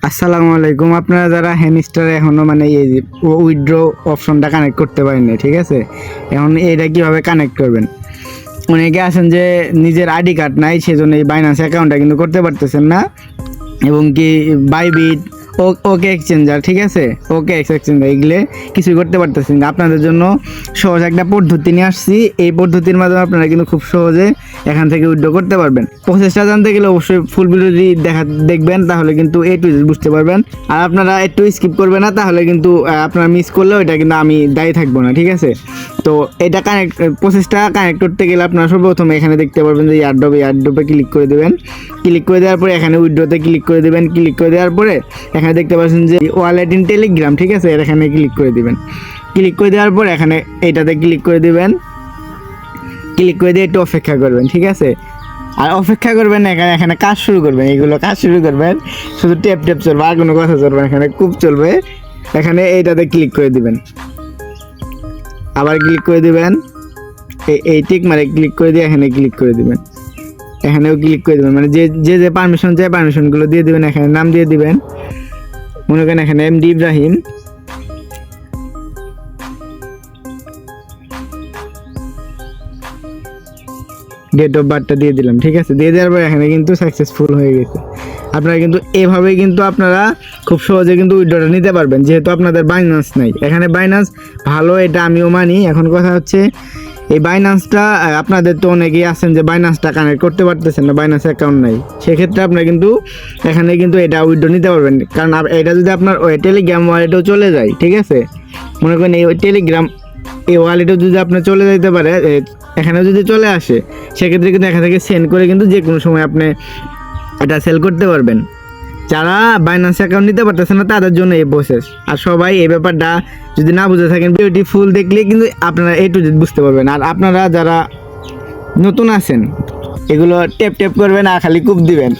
আসসালামু আলাইকুম। আপনারা যারা হ্যামস্টার এখনো মানে এই উইথড্র অপশনটা কানেক্ট করতে পারেননি, ঠিক আছে? এখন এটা কিভাবে কানেক্ট করবেন? অনেকে আছেন যে নিজের আইডি কার্ড নাই, সেজন্য এই বাইন্যান্স অ্যাকাউন্টটা কিন্তু করতে পারতেছেন না, এবং কি বাইবিট ওকে এক্সচেঞ্জার, ঠিক আছে, ওকে এক্সচেঞ্জার এগুলো কিছুই করতে পারতেছেন না। আপনাদের জন্য সহজ একটা পদ্ধতি নিয়ে আসছি। এই পদ্ধতির মাধ্যমে আপনারা কিন্তু খুব সহজে এখান থেকে উইথড্র করতে পারবেন। প্রসেসটা জানতে গেলে অবশ্যই ফুল ভিডিওটি দেখবেন, তাহলে কিন্তু এ টু জেড বুঝতে পারবেন। আর আপনারা একটু স্কিপ করবেন না, তাহলে কিন্তু আপনারা মিস করলেও এটা কিন্তু আমি দায়ী থাকবো না, ঠিক আছে? তো এটা প্রসেসটা কানেক্ট করতে গেলে আপনারা সর্বপ্রথম এখানে দেখতে পারবেন যে ইয়ারড্রপে ক্লিক করে দেবেন। ক্লিক করে দেওয়ার পরে এখানে উইথড্রতে ক্লিক করে দেবেন। ক্লিক করে দেওয়ার পরে এখানে দেখতে পাচ্ছেন যে ওয়ালেট ইন টেলিগ্রাম, ঠিক আছে, এখানে ক্লিক করে দিবেন। ক্লিক করে দেওয়ার পর এখানে এইটাতে ক্লিক করে দিবেন। ক্লিক করে দিয়ে একটু অপেক্ষা করবেন, ঠিক আছে? আর অপেক্ষা করবেন না, এখানে কাজ শুরু করবেন। এইগুলো কাজ শুরু করবেন, শুধু টেপ চলবে, আর কোনো কথা চলবে না, এখানে খুব চলবে। এখানে এইটাতে ক্লিক করে দিবেন, আবার ক্লিক করে দিবেন, এই টিক মারে ক্লিক করে দিয়ে এখানে ক্লিক করে দিবেন। এখানেও ক্লিক করে দেবেন, মানে যে পারমিশন চাই পারমিশনগুলো দিয়ে দিবেন। এখানে নাম দিয়ে দিবেন, মনে করেন এখানে এমডি ইব্রাহিম। ডেট অফ বার্থটা দিয়ে দিলাম, ঠিক আছে? দিয়ে দেওয়ার পর এখানে কিন্তু সাকসেসফুল হয়ে গেছে। আপনারা কিন্তু এভাবে কিন্তু আপনারা খুব সহজে কিন্তু উইথড্রটা নিতে পারবেন, যেহেতু আপনাদের বাইন্যান্স নাই। এখানে বাইন্যান্স ভালো, এটা আমিও মানি। এখন কথা হচ্ছে এই বাইন্যান্সটা, আপনাদের তো অনেকেই আছেন যে বাইন্যান্সটা কানেক্ট করতে পারতেছেন না, বাইন্যান্স অ্যাকাউন্ট নাই। সেক্ষেত্রে আপনারা কিন্তু এখানে কিন্তু এটা উইথড্র নিতে পারবেন, কারণ এটা যদি আপনার ওই টেলিগ্রাম ওয়ালেটেও চলে যায়, ঠিক আছে? মনে করেন এই টেলিগ্রাম এই ওয়ালেটও যদি আপনার চলে যেতে পারে, এখানেও যদি চলে আসে, সেক্ষেত্রে কিন্তু এখান থেকে সেন্ড করে কিন্তু যে কোনো সময় আপনি এটা সেল করতে পারবেন। যারা বাইন্যান্স অ্যাকাউন্ট নিতে পারতেছে না তাদের জন্য এই প্রসেস। আর সবাই এই ব্যাপারটা যদি না বুঝে থাকেন, ভিডিওটি ফুল দেখলে কিন্তু আপনারা এ টু জেড বুঝতে পারবেন। আর আপনারা যারা নতুন আছেন, এগুলো টেপ করবেন আর খালি কুপ দিবেন।